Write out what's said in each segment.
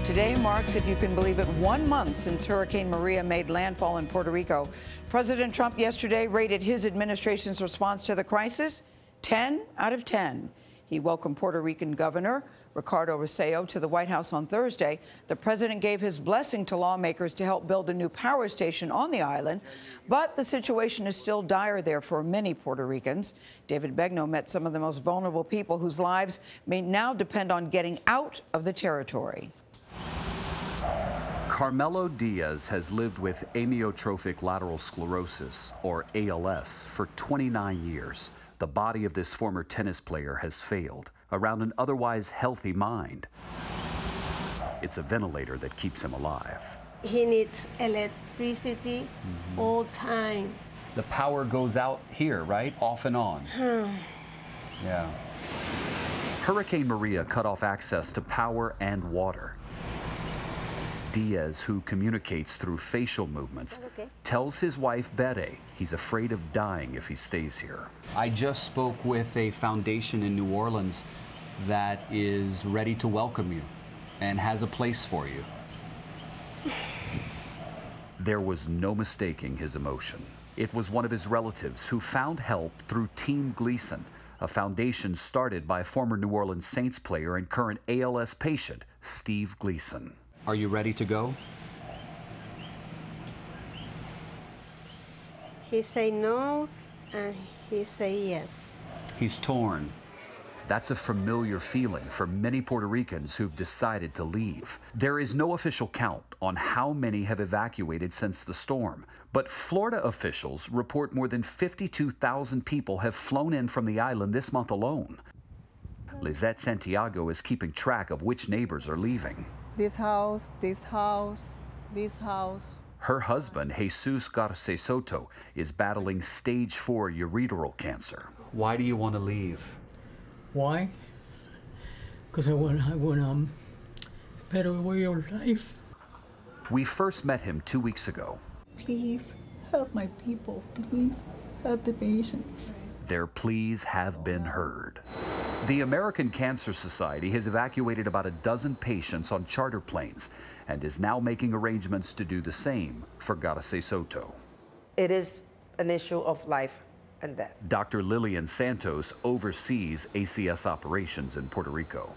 Today marks, if you can believe it, 1 month since Hurricane Maria made landfall in Puerto Rico. President Trump yesterday rated his administration's response to the crisis 10 out of 10. He welcomed Puerto Rican Governor Ricardo Rosselló to the White House on Thursday. The president gave his blessing to lawmakers to help build a new power station on the island. But the situation is still dire there for many Puerto Ricans. David Begnaud met some of the most vulnerable people whose lives may now depend on getting out of the territory. Carmelo Diaz has lived with amyotrophic lateral sclerosis, or ALS, for 29 years. The body of this former tennis player has failed around an otherwise healthy mind. It's a ventilator that keeps him alive. He needs electricity all time. The power goes out here, right? Off and on. Yeah. Hurricane Maria cut off access to power and water. Diaz, who communicates through facial movements, tells his wife, Bede, he's afraid of dying if he stays here. I just spoke with a foundation in New Orleans that is ready to welcome you and has a place for you. There was no mistaking his emotion. It was one of his relatives who found help through Team Gleason, a foundation started by former New Orleans Saints player and current ALS patient, Steve Gleason. Are you ready to go? He say no, and he say yes. He's torn. That's a familiar feeling for many Puerto Ricans who've decided to leave. There is no official count on how many have evacuated since the storm, but Florida officials report more than 52,000 people have flown in from the island this month alone. Lizette Santiago is keeping track of which neighbors are leaving. This house, this house, this house. Her husband, Jesus Garce Soto, is battling stage 4 ureteral cancer. Why do you want to leave? Why? Because I want a better way of life. We first met him 2 weeks ago. Please help my people. Please help the patients. Their pleas have been heard. The American Cancer Society has evacuated about a dozen patients on charter planes and is now making arrangements to do the same for Garce Soto. It is an issue of life and death. Dr. Lillian Santos oversees ACS operations in Puerto Rico.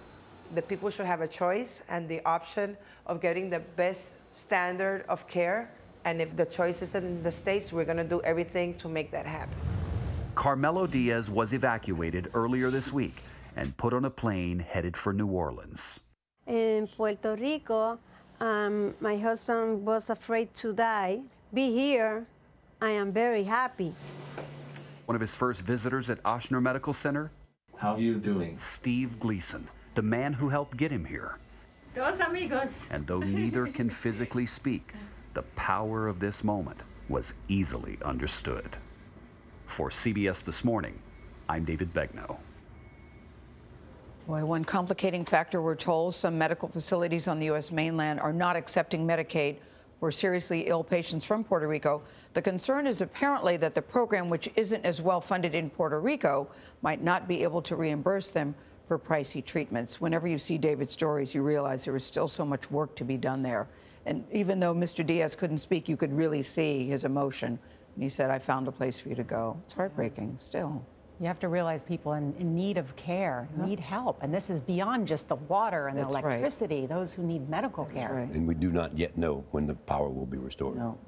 The people should have a choice and the option of getting the best standard of care. And if the choice is in the States, we're going to do everything to make that happen. Carmelo Diaz was evacuated earlier this week and put on a plane headed for New Orleans. In Puerto Rico, my husband was afraid to die. Be here, I am very happy. One of his first visitors at Ochsner Medical Center? How are you doing? Steve Gleason, the man who helped get him here. Dos amigos. And though neither can physically speak, the power of this moment was easily understood. For CBS This Morning, I'm David Begnaud. Boy, one complicating factor, we're told, some medical facilities on the U.S. mainland are not accepting Medicaid for seriously ill patients from Puerto Rico. The concern is apparently that the program, which isn't as well funded in Puerto Rico, might not be able to reimburse them for pricey treatments. Whenever you see David's stories, you realize there is still so much work to be done there. And even though Mr. Diaz couldn't speak, you could really see his emotion. And he said, I found a place for you to go. It's heartbreaking still. You have to realize people in need of care need help. And this is beyond just the water and the electricity, those who need medical care. And we do not yet know when the power will be restored. No.